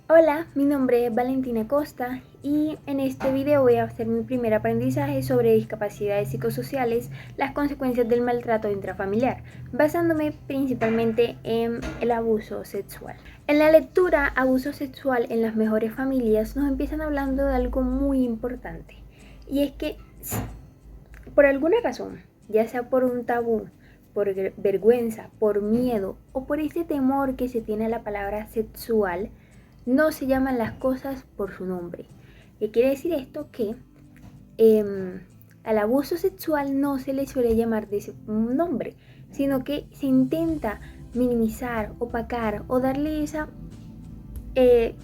Hola, mi nombre es Valentina Costa y en este video voy a hacer mi primer aprendizaje sobre discapacidades psicosociales, las consecuencias del maltrato intrafamiliar, basándome principalmente en el abuso sexual. En la lectura Abuso sexual en las mejores familias nos empiezan hablando de algo muy importante, y es que por alguna razón, ya sea por un tabú, por vergüenza, por miedo o por ese temor que se tiene a la palabra sexual, no se llaman las cosas por su nombre. ¿Qué quiere decir esto? Que al abuso sexual no se le suele llamar de ese nombre, sino que se intenta minimizar, opacar o darle esa,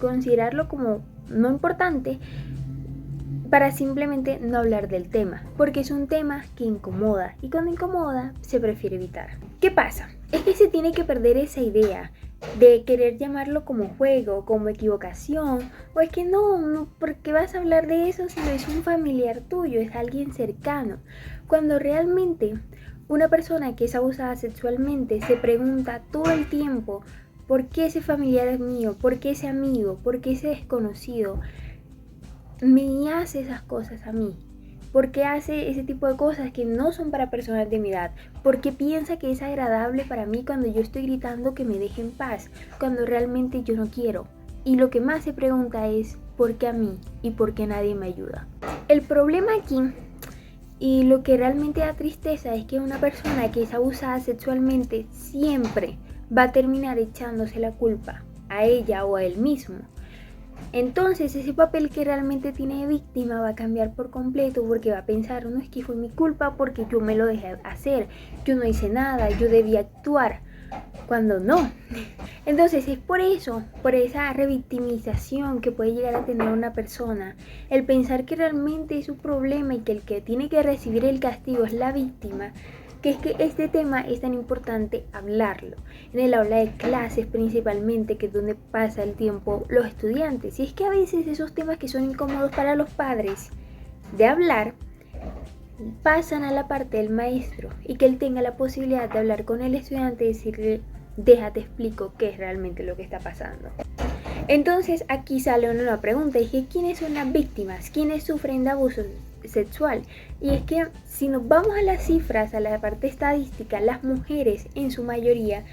considerarlo como no importante, para simplemente no hablar del tema, porque es un tema que incomoda y cuando incomoda se prefiere evitar. ¿Qué pasa? Es que se tiene que perder esa idea de querer llamarlo como juego, como equivocación, o es que no, ¿por qué vas a hablar de eso si no es un familiar tuyo, es alguien cercano? Cuando realmente una persona que es abusada sexualmente se pregunta todo el tiempo, ¿por qué ese familiar es mío? ¿Por qué ese amigo? ¿Por qué ese desconocido me hace esas cosas a mí? ¿Por qué hace ese tipo de cosas que no son para personas de mi edad? ¿Por qué piensa que es agradable para mí cuando yo estoy gritando que me deje en paz, cuando realmente yo no quiero? Y lo que más se pregunta es, ¿por qué a mí? ¿Y por qué nadie me ayuda? El problema aquí, y lo que realmente da tristeza, es que una persona que es abusada sexualmente siempre va a terminar echándose la culpa a ella o a él mismo. Entonces ese papel que realmente tiene de víctima va a cambiar por completo, porque va a pensar, no, es que fue mi culpa porque yo me lo dejé hacer, yo no hice nada, yo debía actuar, cuando no. Entonces es por eso, por esa revictimización que puede llegar a tener una persona, el pensar que realmente es su problema y que el que tiene que recibir el castigo es la víctima, que es que este tema es tan importante hablarlo. En el aula de clases principalmente, que es donde pasa el tiempo los estudiantes. Y es que a veces esos temas que son incómodos para los padres de hablar, pasan a la parte del maestro y que él tenga la posibilidad de hablar con el estudiante y decirle, déjate explico qué es realmente lo que está pasando. Entonces aquí sale una nueva pregunta, y es, ¿quiénes son las víctimas? ¿Quiénes sufren de abuso sexual? Y es que si nos vamos a las cifras, a la parte estadística, las mujeres en su mayoría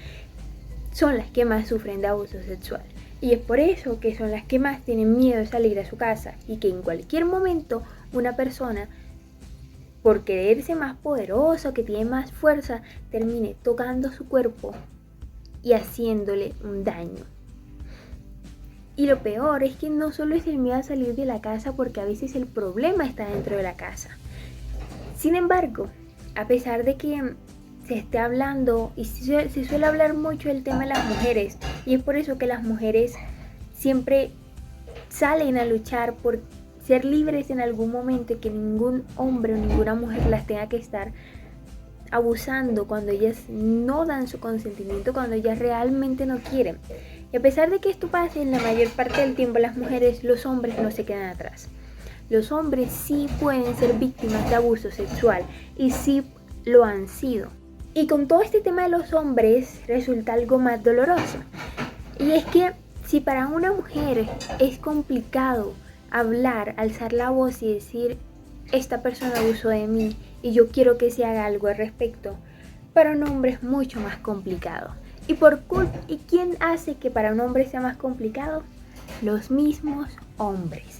son las que más sufren de abuso sexual. Y es por eso que son las que más tienen miedo de salir a su casa, y que en cualquier momento una persona, por creerse más poderosa, que tiene más fuerza, termine tocando su cuerpo y haciéndole un daño. Y lo peor es que no solo es el miedo a salir de la casa, porque a veces el problema está dentro de la casa. Sin embargo, a pesar de que se esté hablando y se suele hablar mucho del tema de las mujeres, y es por eso que las mujeres siempre salen a luchar por ser libres en algún momento, y que ningún hombre o ninguna mujer las tenga que estar abusando cuando ellas no dan su consentimiento, cuando ellas realmente no quieren. Y a pesar de que esto pase en la mayor parte del tiempo las mujeres, los hombres no se quedan atrás. Los hombres sí pueden ser víctimas de abuso sexual y sí lo han sido. Y con todo este tema de los hombres resulta algo más doloroso. Y es que si para una mujer es complicado hablar, alzar la voz y decir, esta persona abusó de mí y yo quiero que se haga algo al respecto, para un hombre es mucho más complicado. ¿Y quién hace que para un hombre sea más complicado? Los mismos hombres.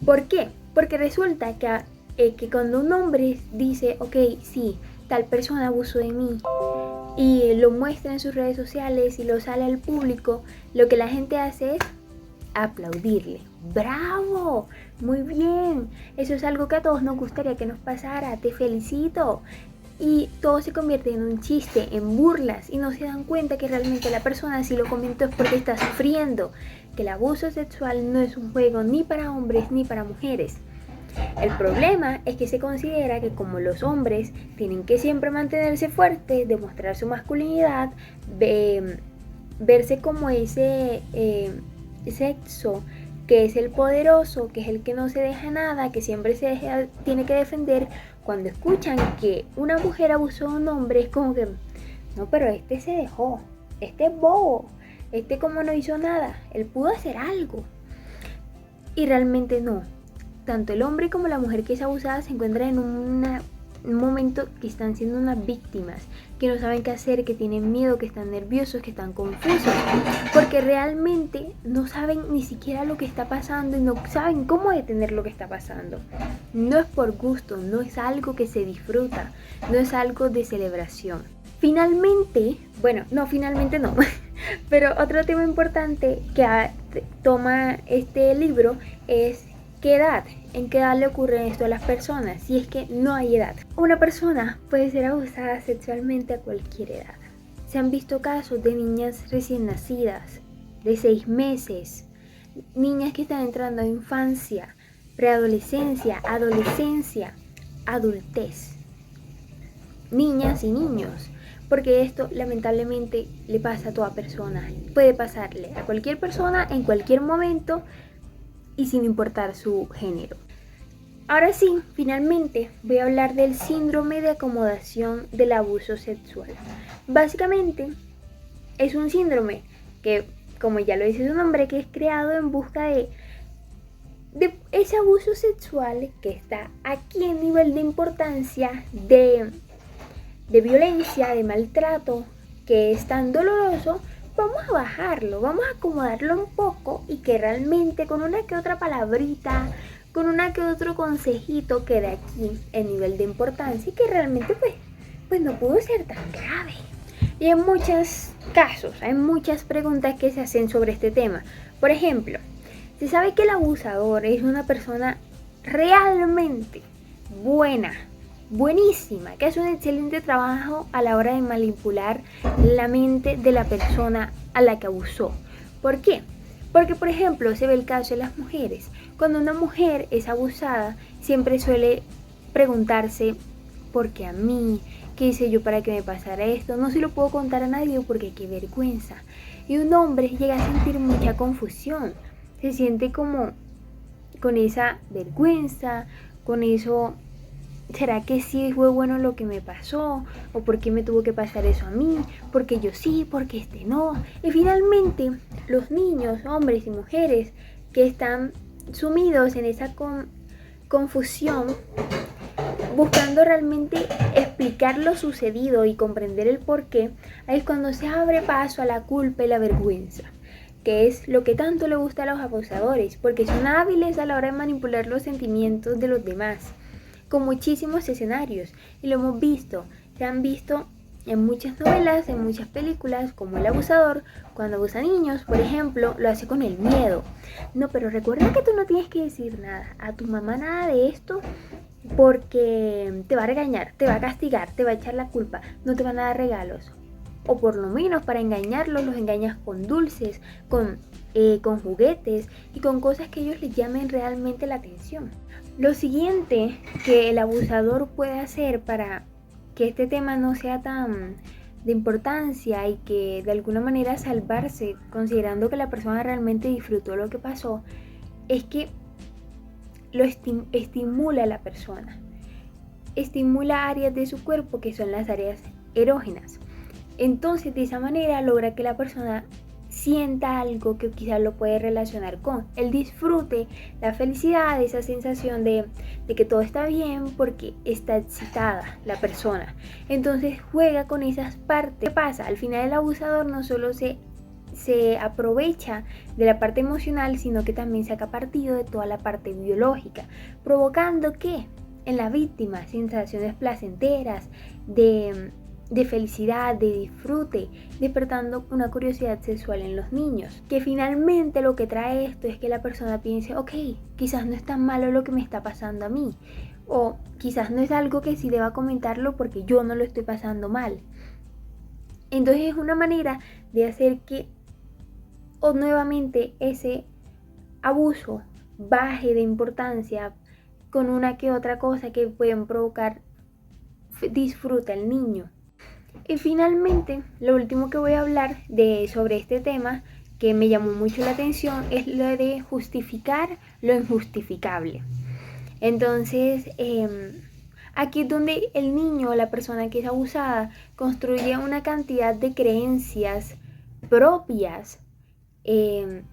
¿Por qué? Porque resulta que cuando un hombre dice, ok, sí, tal persona abusó de mí, y lo muestra en sus redes sociales y lo sale al público, lo que la gente hace es aplaudirle. ¡Bravo! Muy bien. Eso es algo que a todos nos gustaría que nos pasara. Te felicito. Y todo se convierte en un chiste, en burlas, y no se dan cuenta que realmente la persona, si lo comentó, es porque está sufriendo, que el abuso sexual no es un juego ni para hombres ni para mujeres. El problema es que se considera que como los hombres tienen que siempre mantenerse fuertes, demostrar su masculinidad, verse como ese sexo que es el poderoso, que es el que no se deja nada, que siempre tiene que defender, cuando escuchan que una mujer abusó de un hombre es como que, no, pero este se dejó, este es bobo, como no hizo nada, él pudo hacer algo. Y realmente no. Tanto el hombre como la mujer que es abusada se encuentran en un momento que están siendo unas víctimas, que no saben qué hacer, que tienen miedo, que están nerviosos, que están confusos, porque realmente no saben ni siquiera lo que está pasando y no saben cómo detener lo que está pasando. No es por gusto, no es algo que se disfruta, no es algo de celebración. Finalmente no, pero otro tema importante que toma este libro es en qué edad le ocurre esto a las personas, si es que no hay edad. Una persona puede ser abusada sexualmente a cualquier edad. Se han visto casos de niñas recién nacidas, de 6 meses, niñas que están entrando a infancia, preadolescencia, adolescencia, adultez, niñas y niños. Porque esto lamentablemente le pasa a toda persona. Puede pasarle a cualquier persona en cualquier momento y sin importar su género. Ahora sí, finalmente voy a hablar del síndrome de acomodación del abuso sexual. Básicamente es un síndrome que, como ya lo dice su nombre, que es creado en busca de ese abuso sexual que está aquí en nivel de importancia, de violencia, de maltrato, que es tan doloroso. Vamos a bajarlo, vamos a acomodarlo un poco y que realmente con una que otra palabrita, con una que otro consejito quede aquí en nivel de importancia y que realmente pues no pudo ser tan grave. Y hay muchos casos, hay muchas preguntas que se hacen sobre este tema. Por ejemplo, se sabe que el abusador es una persona realmente buenísima, que hace un excelente trabajo a la hora de manipular la mente de la persona a la que abusó. ¿Por qué? Porque, por ejemplo, se ve el caso de las mujeres. Cuando una mujer es abusada, siempre suele preguntarse, ¿por qué a mí? ¿Qué hice yo para que me pasara esto? No se lo puedo contar a nadie porque qué vergüenza. Y un hombre llega a sentir mucha confusión. Se siente como con esa vergüenza, con eso. ¿Será que sí fue bueno lo que me pasó? ¿O por qué me tuvo que pasar eso a mí? Porque yo sí, porque este no. Y finalmente, los niños, hombres y mujeres que están sumidos en esa confusión, buscando realmente explicar lo sucedido y comprender el porqué, ahí es cuando se abre paso a la culpa y la vergüenza, que es lo que tanto le gusta a los abusadores, porque son hábiles a la hora de manipular los sentimientos de los demás, con muchísimos escenarios, y lo hemos visto, se han visto en muchas novelas, en muchas películas, como el abusador, cuando abusa a niños, por ejemplo, lo hace con el miedo. No, pero recuerda que tú no tienes que decir nada, a tu mamá nada de esto, porque te va a regañar, te va a castigar, te va a echar la culpa, no te van a dar regalos. O por lo menos para engañarlos, los engañas con dulces, con juguetes y con cosas que ellos les llamen realmente la atención. Lo siguiente que el abusador puede hacer para que este tema no sea tan de importancia y que de alguna manera salvarse, considerando que la persona realmente disfrutó lo que pasó, es que lo estimula a la persona. Estimula áreas de su cuerpo que son las áreas erógenas. Entonces, de esa manera logra que la persona sienta algo que quizás lo puede relacionar con el disfrute, la felicidad, esa sensación de que todo está bien porque está excitada la persona. Entonces juega con esas partes. ¿Qué pasa? Al final el abusador no solo se aprovecha de la parte emocional, sino que también saca partido de toda la parte biológica, provocando que en la víctima sensaciones placenteras, de felicidad, de disfrute, despertando una curiosidad sexual en los niños. Que finalmente lo que trae esto es que la persona piense, ok, quizás no es tan malo lo que me está pasando a mí, o quizás no es algo que sí deba comentarlo porque yo no lo estoy pasando mal. Entonces es una manera de hacer que o nuevamente ese abuso baje de importancia con una que otra cosa que pueden provocar disfruta el niño. Y finalmente, lo último que voy a hablar sobre este tema que me llamó mucho la atención es lo de justificar lo injustificable. Entonces, aquí es donde el niño, la persona que es abusada, construye una cantidad de creencias propias eh,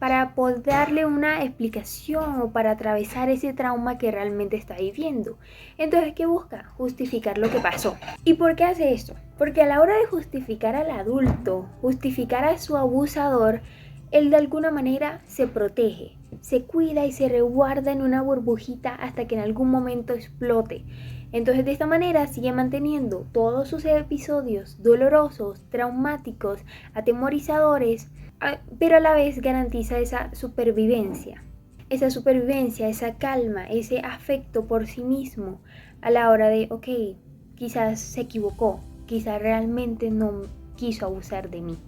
para poder darle una explicación o para atravesar ese trauma que realmente está viviendo. Entonces, ¿qué busca? Justificar lo que pasó. ¿Y por qué hace esto? Porque a la hora de justificar al adulto, justificar a su abusador, él de alguna manera se protege, se cuida y se resguarda en una burbujita hasta que en algún momento explote. Entonces de esta manera sigue manteniendo todos sus episodios dolorosos, traumáticos, atemorizadores, pero a la vez garantiza esa supervivencia, esa calma, ese afecto por sí mismo a la hora de, ok, quizás se equivocó, quizás realmente no quiso abusar de mí.